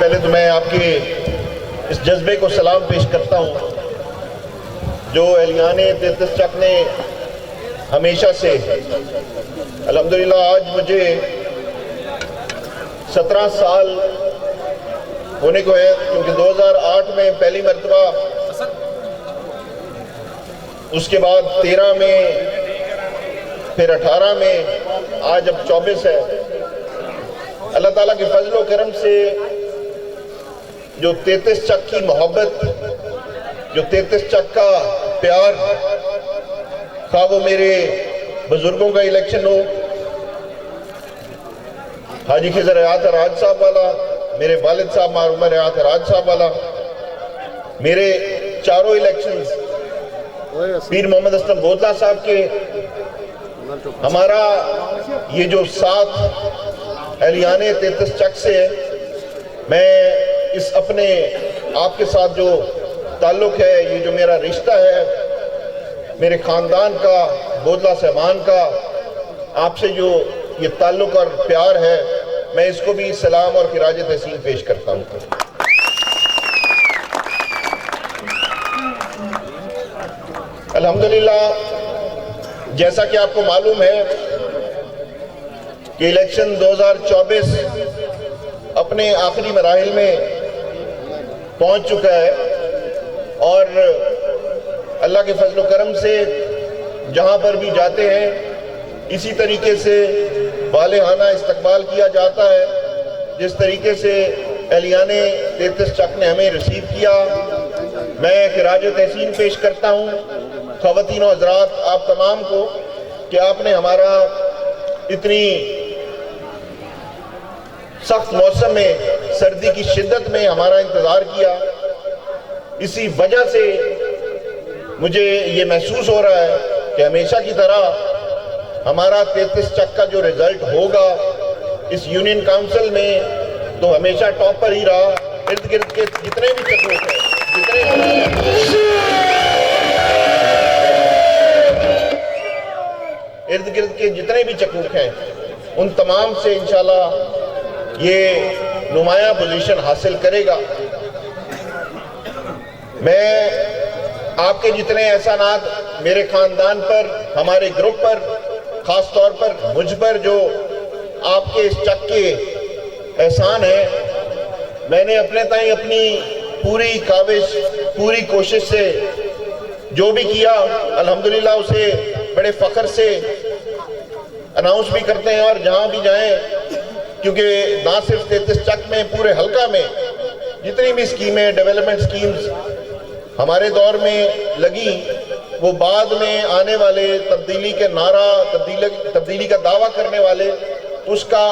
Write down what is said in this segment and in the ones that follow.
پہلے تو میں آپ کے اس جذبے کو سلام پیش کرتا ہوں جو اہلیان 33 چک نے ہمیشہ سے الحمدللہ آج مجھے 17 سال ہونے کو ہے، کیونکہ 2008 میں پہلی مرتبہ، اس کے بعد 13 میں، پھر 18 میں، آج اب 24 ہے۔ اللہ تعالیٰ کے فضل و کرم سے جو 33 چک کی محبت، جو 33 چک کا پیار، خواہ وہ میرے بزرگوں کا الیکشن ہو، حاجی خضر حیات راج صاحب والا، میرے والد صاحب معرومہ حیات راج صاحب والا، میرے چاروں الیکشنز پیر محمد اسلم بودلہ صاحب کے، ہمارا یہ جو ساتھ اہلیان 33 چک سے ہے، میں اس اپنے آپ کے ساتھ جو تعلق ہے، یہ جو میرا رشتہ ہے میرے خاندان کا، بودلہ صاحبان کا، آپ سے جو یہ تعلق اور پیار ہے، میں اس کو بھی سلام اور خراج تحسین پیش کرتا ہوں۔ الحمدللہ جیسا کہ آپ کو معلوم ہے کہ الیکشن 2024 اپنے آخری مراحل میں پہنچ چکا ہے، اور اللہ کے فضل و کرم سے جہاں پر بھی جاتے ہیں اسی طریقے سے والہانہ استقبال کیا جاتا ہے، جس طریقے سے اہلیان 33 چک نے ہمیں ریسیو کیا۔ میں خراج تحسین پیش کرتا ہوں خواتین و حضرات آپ تمام کو کہ آپ نے ہمارا اتنی سخت موسم میں، سردی کی شدت میں ہمارا انتظار کیا۔ اسی وجہ سے مجھے یہ محسوس ہو رہا ہے کہ ہمیشہ کی طرح ہمارا 33 چک کا جو رزلٹ ہوگا اس یونین کاؤنسل میں تو ہمیشہ ٹاپ پر ہی رہا۔ ارد گرد کے جتنے بھی چکوک ہیں، ارد گرد کے جتنے بھی چکوک ہیں، ان تمام سے انشاءاللہ یہ نمایاں پوزیشن حاصل کرے گا۔ میں آپ کے جتنے احسانات میرے خاندان پر، ہمارے گروپ پر، خاص طور پر مجھ پر جو آپ کے اس چک کے احسان ہیں، میں نے اپنے تائیں اپنی پوری کاوش، پوری کوشش سے جو بھی کیا الحمدللہ اسے بڑے فخر سے اناؤنس بھی کرتے ہیں، اور جہاں بھی جائیں، کیونکہ نہ صرف 33 چک میں، پورے حلقہ میں جتنی بھی اسکیمیں، ڈیولپمنٹ سکیمز ہمارے دور میں لگی، وہ بعد میں آنے والے تبدیلی کے نعرہ، تبدیلی کا دعویٰ کرنے والے اس کا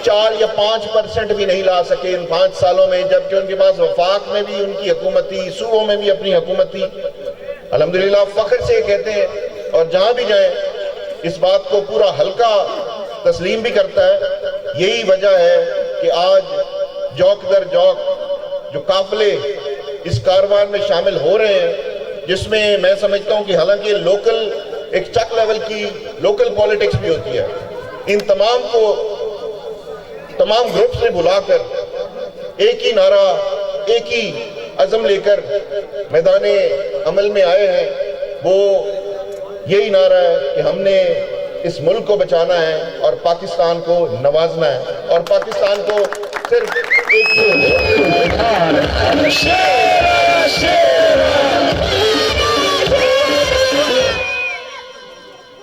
4 یا 5% بھی نہیں لا سکے ان 5 سالوں میں، جبکہ ان کے پاس وفاق میں بھی ان کی حکومت تھی، صوبوں میں بھی اپنی حکومت تھی۔ الحمدللہ فخر سے کہتے ہیں، اور جہاں بھی جائیں اس بات کو پورا حلقہ تسلیم بھی کرتا ہے۔ یہی وجہ ہے کہ آج جوک در جوک جو قافلے اس کاروان میں شامل ہو رہے ہیں، جس میں میں سمجھتا ہوں کہ حالانکہ لوکل ایک چک لیول کی لوکل پولیٹکس بھی ہوتی ہے، ان تمام کو، تمام گروپ سے بلا کر ایک ہی نعرہ، ایک ہی عزم لے کر میدان عمل میں آئے ہیں۔ وہ یہی نعرہ ہے کہ ہم نے اس ملک کو بچانا ہے اور پاکستان کو نوازنا ہے، اور پاکستان کو صرف ایک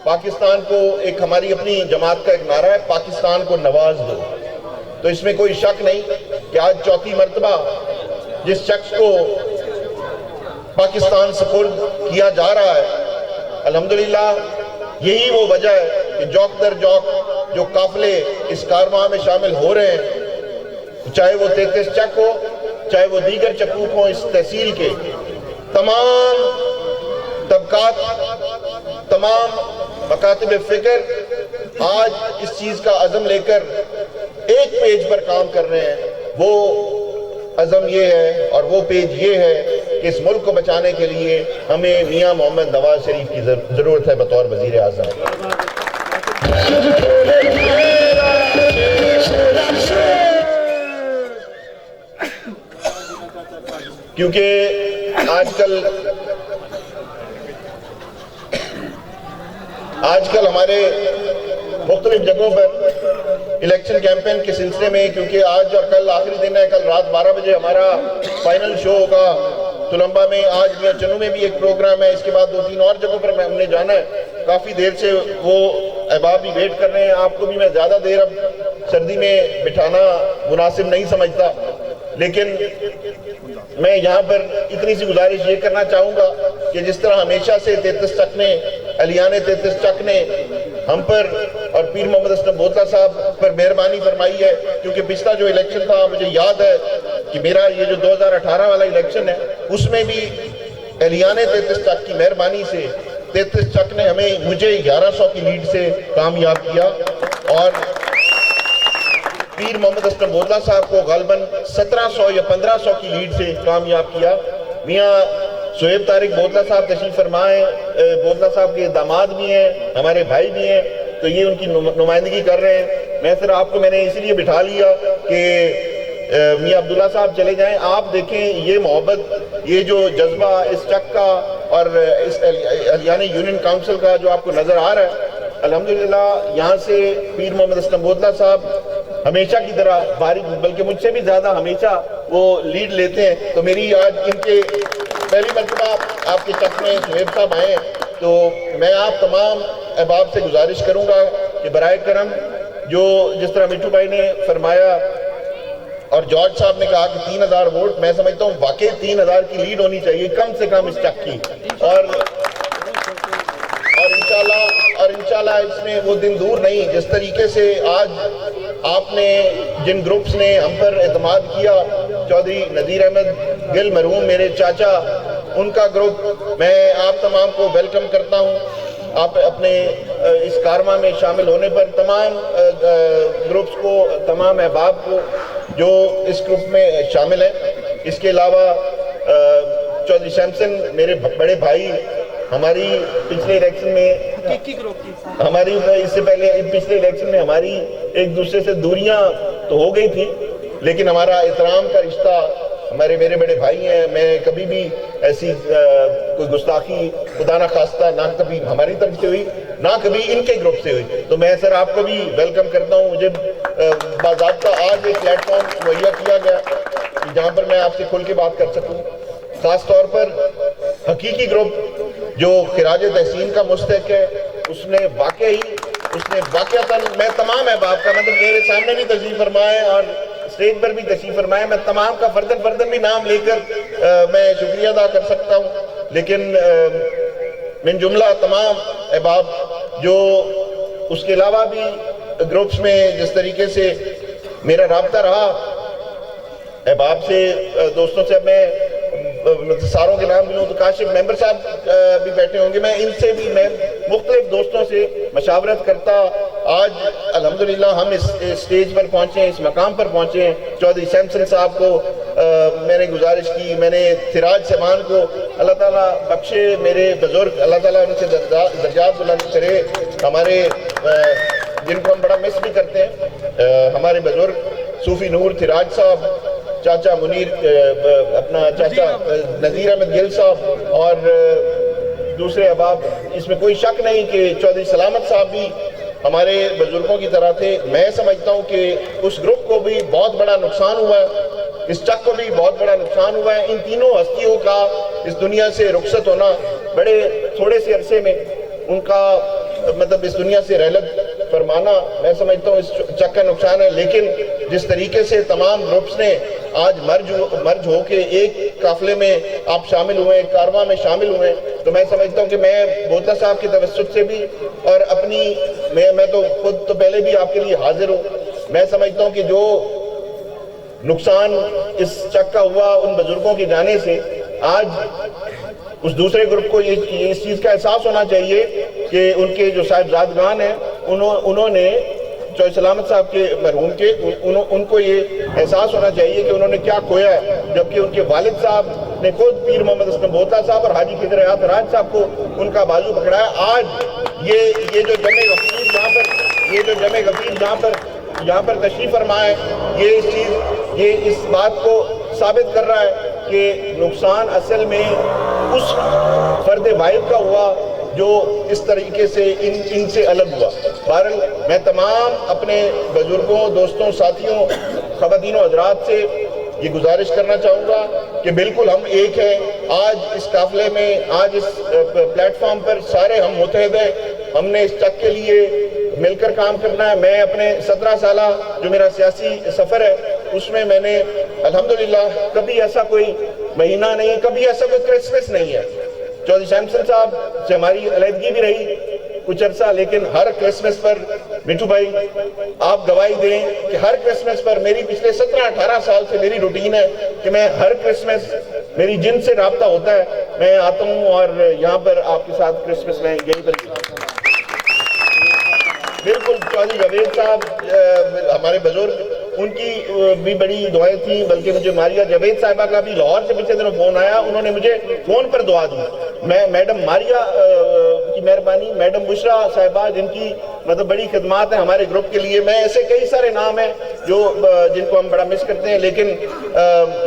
پاکستان کو ایک ہماری اپنی جماعت کا ایک نعرہ ہے، پاکستان کو نواز دو۔ تو اس میں کوئی شک نہیں کہ آج چوتھی مرتبہ جس شخص کو پاکستان سپرد کیا جا رہا ہے، الحمدللہ یہی وہ وجہ ہے کہ جوک در جوک جو قافلے اس کارواں میں شامل ہو رہے ہیں، چاہے وہ 33 چک ہو، چاہے وہ دیگر چکوک ہوں اس تحصیل کے، تمام طبقات، تمام مکاتب فکر آج اس چیز کا عزم لے کر ایک پیج پر کام کر رہے ہیں۔ وہ عزم یہ ہے اور وہ پیج یہ ہے کہ اس ملک کو بچانے کے لیے ہمیں میاں محمد نواز شریف کی ضرورت ہے بطور وزیر اعظم۔ کیونکہ آج کل ہمارے مختلف جگہوں پر الیکشن کیمپین کے سلسلے میں، کیونکہ آج اور کل آخری دن ہے، کل رات 12 بجے ہمارا فائنل شو ہوگا تلمبہ میں، آج میاں چنو میں بھی ایک پروگرام ہے، اس کے بعد 2-3 اور جگہوں پر ہم نے جانا ہے۔ کافی دیر سے وہ احباب بھی ویٹ کر رہے ہیں، آپ کو بھی میں زیادہ دیر اب سردی میں بٹھانا مناسب نہیں سمجھتا، لیکن میں یہاں پر اتنی سی گزارش یہ کرنا چاہوں گا کہ جس طرح ہمیشہ سے 33 چک نے، اہلیان 33 چک نے ہم پر اور پیر محمد اسلم بوتلہ صاحب پر مہربانی فرمائی ہے، کیونکہ پچھلا جو الیکشن تھا مجھے یاد ہے کہ میرا یہ جو 2018 والا الیکشن ہے اس میں بھی اہلیان 33 چک کی مہربانی سے 33 چک نے مجھے 1100 کی لیڈ سے کامیاب کیا، اور پیر محمد اسلم بوتلہ صاحب کو غالباً 1700 یا 1500 کی لیڈ سے کامیاب کیا۔ میاں شعیب طارق بوتلہ صاحب تشریف فرمائے، بوتلہ صاحب کے داماد بھی ہیں، ہمارے بھائی بھی ہیں، تو یہ ان کی نمائندگی کر رہے ہیں۔ میں نے اس لیے بٹھا لیا کہ میاں عبداللہ صاحب چلے جائیں۔ آپ دیکھیں یہ محبت، یہ جو جذبہ اس چک کا اور اس اہلیان یونین کاؤنسل کا جو آپ کو نظر آ رہا ہے، الحمدللہ یہاں سے پیر محمد اسلم بوتلہ صاحب ہمیشہ کی طرح بلکہ مجھ سے بھی زیادہ ہمیشہ وہ لیڈ لیتے ہیں۔ تو میری آج ان کے پہلی مرتبہ آپ کے چک میں شعیب صاحب آئے ہیں، تو میں آپ تمام احباب سے گزارش کروں گا کہ برائے کرم جو جس طرح مٹھو بھائی نے فرمایا اور جارج صاحب نے کہا کہ 3000 ووٹ، میں سمجھتا ہوں واقعی 3000 کی لیڈ ہونی چاہیے کم سے کم اس چک کی، اور انشاءاللہ اس میں وہ دن دور نہیں جس طریقے سے آج آپ نے جن گروپس نے ہم پر اعتماد کیا، چودھری نذیر احمد گل مرحوم میرے چاچا، ان کا گروپ، میں آپ تمام کو ویلکم کرتا ہوں آپ اپنے اس کارواں میں شامل ہونے پر، تمام گروپس کو، تمام احباب کو جو اس گروپ میں شامل ہیں۔ اس کے علاوہ چودھری شمسن میرے بڑے بھائی، ہماری پچھلے الیکشن میں اس سے پہلے پچھلے الیکشن میں ہماری ایک دوسرے سے دوریاں تو ہو گئی تھی، لیکن ہمارا احترام کا رشتہ، میرے بڑے بھائی ہیں، میں کبھی بھی ایسی کوئی گستاخی خدا نہ خواستہ نہ کبھی ہماری طرف سے ہوئی نہ کبھی ان کے گروپ سے ہوئی، تو میں سر آپ کو بھی ویلکم کرتا ہوں۔ مجھے باضابطہ آج ایک پلیٹ فارم مہیا کیا گیا جہاں پر میں آپ سے کھل کے بات کر سکوں، خاص طور پر حقیقی گروپ جو خراج تحسین کا مستحق ہے، اس نے واقعتاً میں تمام احباب کا، مطلب میرے سامنے بھی تشریف فرمائے اور اسٹیج پر بھی تشریف فرمائے، میں تمام کا فردن بھی نام لے کر میں شکریہ ادا کر سکتا ہوں، لیکن من جملہ تمام احباب جو اس کے علاوہ بھی گروپس میں جس طریقے سے میرا رابطہ رہا احباب سے، دوستوں سے، میں ساروں کے نام بھی لوں تو کاشف ممبر صاحب بھی بیٹھے ہوں گے، میں ان سے بھی میں مختلف دوستوں سے مشاورت کرتا آج الحمدللہ ہم اس سٹیج پر پہنچے ہیں، اس مقام پر پہنچے ہیں۔ چودھری سیمسن صاحب کو میں نے گزارش کی، میں نے سراج سمان کو، اللہ تعالیٰ بخشے میرے بزرگ، اللہ تعالیٰ ان سے درجات بلند کرے، ہمارے جن کو ہم بڑا مس بھی کرتے ہیں، ہمارے بزرگ صوفی نور سراج صاحب، چاچا منیر، اپنا چاچا نذیر احمد گل صاحب، اور دوسرے احباب، اس میں کوئی شک نہیں کہ چودھری سلامت صاحب بھی ہمارے بزرگوں کی طرح تھے۔ میں سمجھتا ہوں کہ اس گروپ کو بھی بہت بڑا نقصان ہوا ہے، اس چک کو بھی بہت بڑا نقصان ہوا ہے۔ ان تینوں ہستیوں کا اس دنیا سے رخصت ہونا بڑے تھوڑے سے عرصے میں، ان کا مطلب اس دنیا سے رحلت فرمانا، میں سمجھتا ہوں اس چک کا نقصان ہے، لیکن جس طریقے سے تمام گروپس نے آج مرج ہو کے ایک قافلے میں آپ شامل ہوئے، کارواں میں شامل ہوئے، تو میں سمجھتا ہوں کہ میں بوتلہ صاحب کی توسط سے بھی اور اپنی میں تو خود تو پہلے بھی آپ کے لیے حاضر ہوں، میں سمجھتا ہوں کہ جو نقصان اس چک کا ہوا ان بزرگوں کے جانے سے، آج اس دوسرے گروپ کو اس چیز کا احساس ہونا چاہیے کہ ان کے جو صاحبزادگان ہیں انہوں نے چودھری سلامت صاحب کے مرحوم کے ان کو یہ احساس ہونا چاہیے کہ انہوں نے کیا کھویا ہے، جبکہ ان کے والد صاحب نے خود پیر محمد اسلم بوتلہ صاحب اور حاجی خضر حیات راج صاحب کو ان کا بازو پکڑا ہے۔ آج یہ جو جمع غفیر یہاں پر تشریف فرما ہے، یہ اس بات کو ثابت کر رہا ہے کہ نقصان اصل میں اس فرد واحد کا ہوا جو اس طریقے سے ان سے الگ ہوا۔ بہرحال میں تمام اپنے بزرگوں، دوستوں، ساتھیوں، خواتین و حضرات سے یہ گزارش کرنا چاہوں گا کہ بالکل ہم ایک ہیں۔ آج اس قافلے میں، آج اس پلیٹ فارم پر سارے ہم متحد ہیں۔ ہم نے اس چک کے لیے مل کر کام کرنا ہے۔ میں اپنے 17 سالہ جو میرا سیاسی سفر ہے اس میں نے الحمدللہ کبھی ایسا کوئی مہینہ نہیں، کبھی ایسا کوئی کرسمس نہیں ہے۔ چودھری سیمسن صاحب سے ہماری علیحدگی بھی رہی کچھ عرصہ، لیکن ہر کرسمس پر مٹھو بھائی آپ گواہی دیں کہ ہر کرسمس پر میری پچھلے 17-18 سال سے میری روٹین ہے کہ میں ہر کرسمس میری جن سے رابطہ ہوتا ہے میں آتا ہوں اور یہاں پر آپ کے ساتھ کرسمس میں یہی پر بالکل چودھری جاوید صاحب ہمارے بزرگ، ان کی بھی بڑی دعائیں تھیں، بلکہ مجھے ماریہ جاوید صاحبہ کا بھی لاہور سے پچھلے دنوں فون آیا، انہوں نے مجھے فون پر دعا دی۔ میں میڈم ماریہ کی مہربانی، میڈم بشرا صاحبہ جن کی مطلب بڑی خدمات ہیں ہمارے گروپ کے لیے، میں ایسے کئی سارے نام ہیں جو جن کو ہم بڑا مس کرتے ہیں، لیکن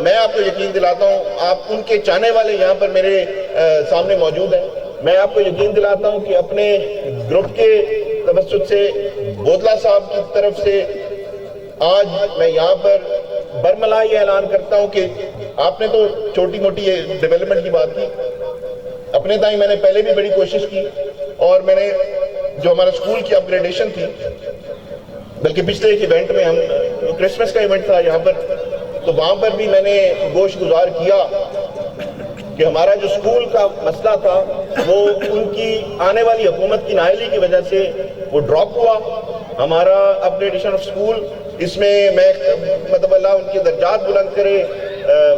میں آپ کو یقین دلاتا ہوں، آپ ان کے چاہنے والے یہاں پر میرے سامنے موجود ہیں، میں آپ کو یقین دلاتا ہوں کہ اپنے گروپ کے توسط سے بودلہ صاحب کی طرف سے آج میں یہاں پر برملا یہ اعلان کرتا ہوں کہ آپ نے تو چھوٹی موٹی ڈیولپمنٹ کی بات کی، اپنے تائیں میں نے پہلے بھی بڑی کوشش کی، اور میں نے جو ہمارا سکول کی اپگریڈیشن تھی، بلکہ پچھلے ایک ایونٹ میں ہم کرسمس کا ایونٹ تھا یہاں پر، تو وہاں پر بھی میں نے گوش گزار کیا کہ ہمارا جو سکول کا مسئلہ تھا وہ ان کی آنے والی حکومت کی نااہلی کی وجہ سے وہ ڈراپ ہوا۔ ہمارا اپگریڈیشن آف سکول، اس میں میں مطلب اللہ ان کے درجات بلند کرے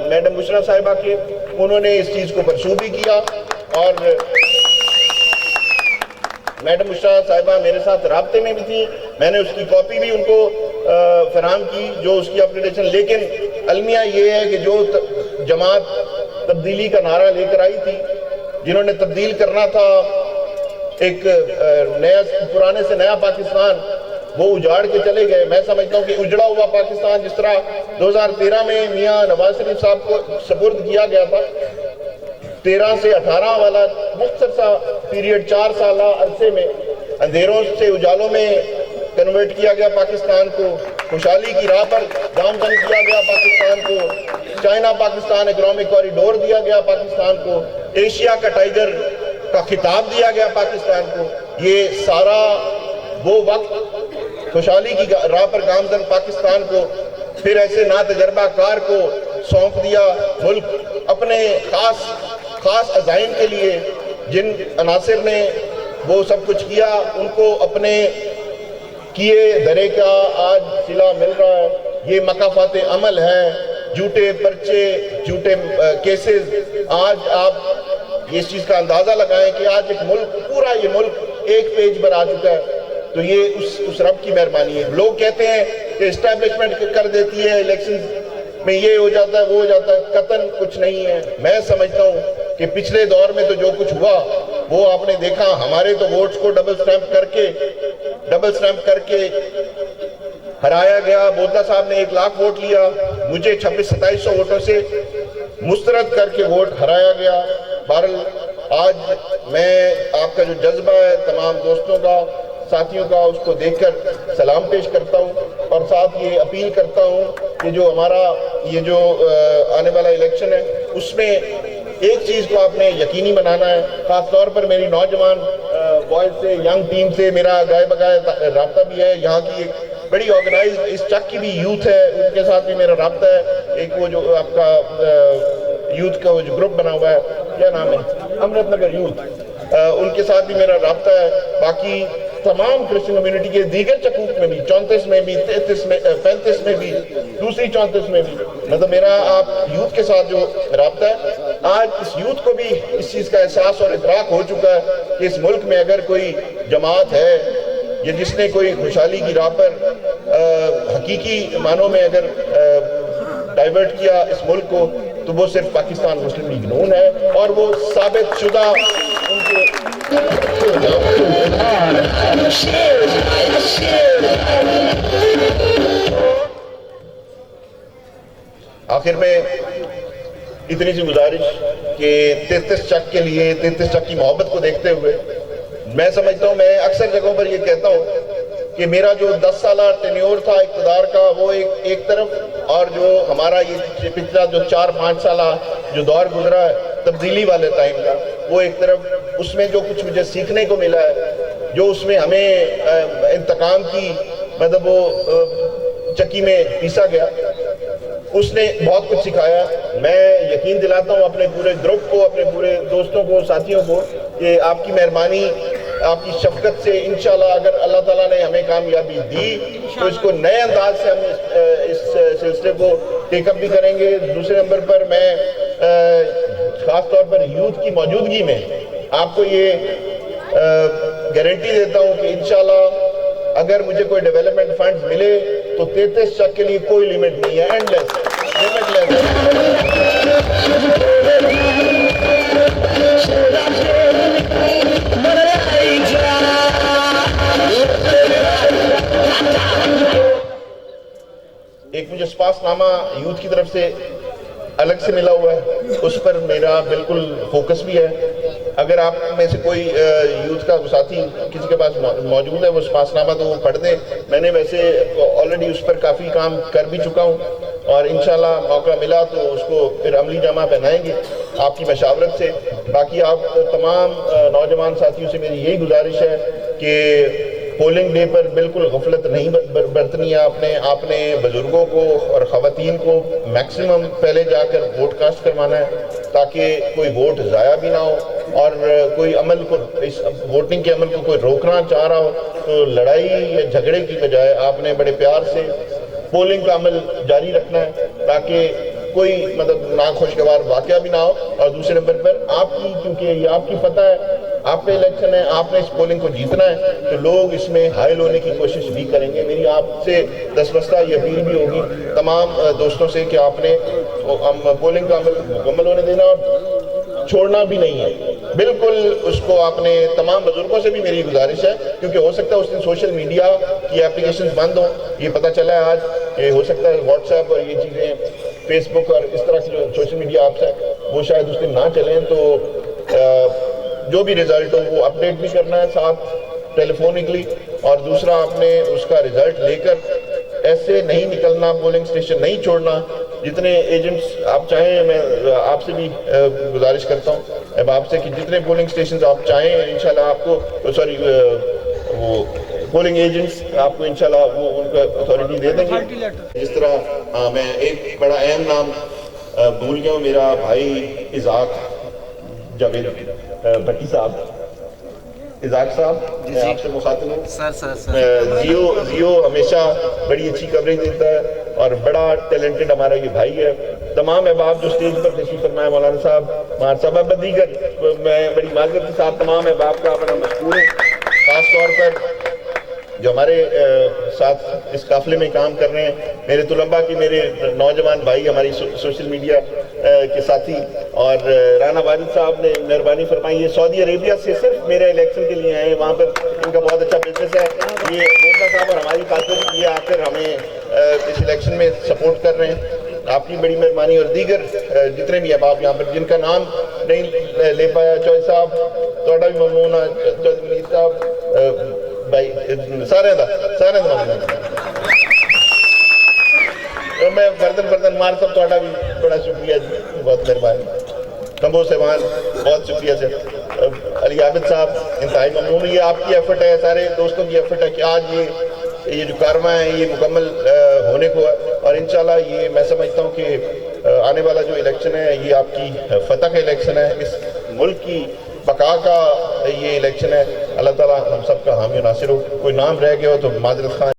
میڈم بشرا صاحبہ کے، انہوں نے اس چیز کو پرسو بھی کیا، اور میڈم بشرا صاحبہ میرے ساتھ رابطے میں بھی تھی، میں نے اس کی کاپی بھی ان کو فراہم کی جو اس کی اپگریڈیشن، لیکن المیہ یہ ہے کہ جو جماعت تبدیلی کا نعرہ لے کر آئی تھی، جنہوں نے تبدیل کرنا تھا ایک نیا پرانے سے نیا پاکستان، وہ اجاڑ کے چلے گئے۔ میں سمجھتا ہوں کہ اجڑا ہوا پاکستان جس طرح 2013 میں میاں نواز شریف صاحب کو سپرد کیا گیا تھا، 13 سے 18 والا مختصر سا پیریڈ 4 سالہ عرصے میں اندھیروں سے اجالوں میں کنورٹ کیا گیا پاکستان کو، خوشحالی کی راہ پر گامزن کیا گیا پاکستان کو، چائنا پاکستان اکنامک کوریڈور دیا گیا پاکستان کو، ایشیا کا ٹائیگر کا خطاب دیا گیا پاکستان کو۔ یہ سارا وہ وقت خوشحالی کی راہ پر گامزن پاکستان کو پھر ایسے ناتجربہ کار کو سونپ دیا۔ ملک اپنے خاص عزائم کے لیے جن عناصر نے وہ سب کچھ کیا، ان کو اپنے کیے درے کا آج صلہ مل رہا ہے۔ یہ مکافات عمل ہے، جھوٹے پرچے، جھوٹے کیسز۔ آج آپ اس چیز کا اندازہ لگائیں کہ آج ایک ملک، پورا یہ ملک ایک پیج پر آ چکا ہے، تو یہ اس رب کی مہربانی ہے۔ لوگ کہتے ہیں کہ اسٹیبلشمنٹ کر دیتی ہے، الیکشن میں یہ ہو جاتا ہے وہ ہو جاتا ہے، قطن کچھ نہیں ہے۔ میں سمجھتا ہوں کہ پچھلے دور میں تو جو کچھ ہوا وہ آپ نے دیکھا، ہمارے تو ووٹس کو ڈبل سٹیمپ کر کے ہرایا گیا۔ بودلہ صاحب نے 1 لاکھ ووٹ لیا، مجھے 2600-2700 ووٹوں سے مسترد کر کے ووٹ ہرایا گیا۔ بہرحال آج میں آپ کا جو جذبہ ہے تمام دوستوں کا، ساتھیوں کا، اس کو دیکھ کر سلام پیش کرتا ہوں، اور ساتھ یہ اپیل کرتا ہوں کہ جو ہمارا یہ جو آنے والا الیکشن ہے اس میں ایک چیز کو آپ نے یقینی بنانا ہے۔ خاص طور پر میری نوجوان بوائز سے، ینگ ٹیم سے میرا گائے بگائے رابطہ بھی ہے۔ یہاں کی ایک بڑی آرگنائز اس چک کی بھی یوتھ ہے، ان کے ساتھ بھی میرا رابطہ ہے۔ ایک وہ جو آپ کا یوتھ کا وہ جو گروپ بنا ہوا ہے، کیا نام ہے، امرت نگر یوتھ، ان کے ساتھ بھی میرا رابطہ ہے۔ باقی تمام کرسچن کمیونٹی کے دیگر چکوک میں بھی، 34 میں بھی، 33 میں، 35 میں بھی، دوسری 34 میں بھی، مطلب میرا آپ یوتھ کے ساتھ جو رابطہ ہے، آج اس یوتھ کو بھی اس چیز کا احساس اور ادراک ہو چکا ہے کہ اس ملک میں اگر کوئی جماعت ہے یا جس نے کوئی خوشحالی کی راہ پر حقیقی معنوں میں اگر ڈائیورٹ کیا اس ملک کو، تو وہ صرف پاکستان مسلم لیگ نون ہے، اور وہ ثابت شدہ ان کے آخر میں اتنی سی گزارش کہ 33 چک کے لیے 33 چک کی محبت کو دیکھتے ہوئے میں سمجھتا ہوں، میں اکثر جگہوں پر یہ کہتا ہوں کہ میرا جو 10 سالہ ٹینیور تھا اقتدار کا وہ ایک طرف، اور جو ہمارا یہ پچھلا جو 4-5 سالہ جو دور گزرا ہے تبدیلی والے ٹائم کا، وہ ایک طرف، اس میں جو کچھ مجھے سیکھنے کو ملا ہے، جو اس میں ہمیں انتقام کی مطلب وہ چکی میں پیسا گیا، اس نے بہت کچھ سکھایا۔ میں یقین دلاتا ہوں اپنے پورے گروپ کو، اپنے پورے دوستوں کو، ساتھیوں کو کہ آپ کی مہربانی، آپ کی شفقت سے انشاءاللہ اگر اللہ تعالیٰ نے ہمیں کامیابی دی تو اس کو نئے انداز سے ہم اس سلسلے کو ٹیک اپ بھی کریں گے۔ دوسرے نمبر پر میں خاص طور پر یوتھ کی موجودگی میں آپ کو یہ گارنٹی دیتا ہوں کہ انشاءاللہ اگر مجھے کوئی ڈیولپمنٹ فنڈز ملے تو 33 چک کے لیے کوئی لیمٹ نہیں ہے، اینڈ لیس، لیمٹ لیس۔ ایک مجھے سپاس نامہ یوتھ کی طرف سے الگ سے ملا ہوا ہے، اس پر میرا بالکل فوکس بھی ہے۔ اگر آپ میں سے کوئی یوتھ کا ساتھی کسی کے پاس موجود ہے وہ سپاس نامہ تو وہ پڑھ دیں۔ میں نے ویسے آلریڈی اس پر کافی کام کر بھی چکا ہوں، اور انشاءاللہ موقع ملا تو اس کو پھر عملی جامہ پہنائیں گے آپ کی مشاورت سے۔ باقی آپ تمام نوجوان ساتھیوں سے میری یہی گزارش ہے کہ پولنگ ڈے پر بالکل غفلت نہیں برتنی ہے، آپ نے بزرگوں کو اور خواتین کو میکسیمم پہلے جا کر ووٹ کاسٹ کروانا ہے تاکہ کوئی ووٹ ضائع بھی نہ ہو، اور کوئی عمل کو، اس ووٹنگ کے عمل کو کوئی روکنا چاہ رہا ہو تو لڑائی یا جھگڑے کی بجائے آپ نے بڑے پیار سے پولنگ کا عمل جاری رکھنا ہے تاکہ کوئی مطلب ناخوشگوار واقعہ بھی نہ ہو۔ اور دوسرے نمبر پر آپ کی، کیونکہ یہ آپ کی فتح ہے، آپ پہ الیکشن ہے، آپ نے اس پولنگ کو جیتنا ہے تو لوگ اس میں حائل ہونے کی کوشش بھی کریں گے۔ میری آپ سے دستبستہ یہ اپیل بھی ہوگی تمام دوستوں سے کہ آپ نے پولنگ کا عمل مکمل ہونے دینا اور چھوڑنا بھی نہیں ہے۔ بالکل اس کو آپ نے، تمام بزرگوں سے بھی میری گزارش ہے، کیونکہ ہو سکتا ہے اس دن سوشل میڈیا کی اپلیکیشنز بند ہوں، یہ پتہ چلا ہے آج کہ ہو سکتا ہے واٹس ایپ اور یہ چیزیں، فیس بک اور اس طرح کی جو سوشل میڈیا ایپس ہیں وہ شاید اس دن نہ چلیں، تو جو بھی رزلٹ ہو وہ اپڈیٹ بھی کرنا ہے ساتھ ٹیلیفونکلی، اور دوسرا آپ نے اس کا رزلٹ لے کر ایسے نہیں نکلنا، پولنگ سٹیشن نہیں چھوڑنا۔ جتنے ایجنٹس آپ چاہیں، میں آپ سے بھی گزارش کرتا ہوں اب آپ سے کہ جتنے پولنگ سٹیشنز آپ چاہیں انشاءاللہ آپ کو، سوری وہ پولنگ ایجنٹس آپ کو انشاءاللہ وہ ان کو اتھارٹی دے دیں گے۔ جس طرح میں ایک بڑا اہم نام بھول گیا ہوں، میرا بھائی اسحاق جاوید بھٹی صاحب، اسحاق صاحب، میں آپ سے مخاطب ہوں۔ زیو ہمیشہ بڑی اچھی کوریج دیتا ہے اور بڑا ٹیلنٹڈ ہمارا یہ بھائی ہے۔ تمام احباب جو سٹیج پر تشریف فرمائے، مولانا صاحب، مہار صاحب دیگر، میں بڑی معذرت کے ساتھ تمام احباب کا بڑا مشکور ہوں، خاص طور پر جو ہمارے ساتھ اس قافلے میں کام کر رہے ہیں، میرے طلباء کی، میرے نوجوان بھائی، ہماری سوشل میڈیا کے ساتھی، اور رانا والد صاحب نے مہربانی فرمائی، یہ سعودی عربیہ سے صرف میرے الیکشن کے لیے آئے، وہاں پر ان کا بہت اچھا بزنس ہے۔ یہ موٹا صاحب اور ہماری خاطر یہ آ کر ہمیں اس الیکشن میں سپورٹ کر رہے ہیں، آپ کی بڑی مہربانی۔ اور دیگر جتنے بھی احباب یہاں پر جن کا نام نہیں لے پایا، چوہے صاحب تھوڑا بھی ممنون ہے، چودھری منیر صاحب، بھائی سارے میں فردن مار صاحب تھوڑا بھی بڑا شکریہ جی، بہت مہربانی۔ کمبو صاحبان بہت شکریہ سر، علی عابد صاحب انتہائی ممنون، یہ آپ کی ایفرٹ ہے، سارے دوستوں کی ایفرٹ ہے کہ آج یہ جو کارواں ہے یہ مکمل ہونے کو ہے، اور انشاءاللہ یہ میں سمجھتا ہوں کہ آنے والا جو الیکشن ہے یہ آپ کی فتح کا الیکشن ہے، اس ملک کی بقا کا یہ الیکشن ہے۔ اللہ تعالیٰ ہم سب کا حامی و ناصر ہو۔ کوئی نام رہ گیا ہو تو معذرت خواہ۔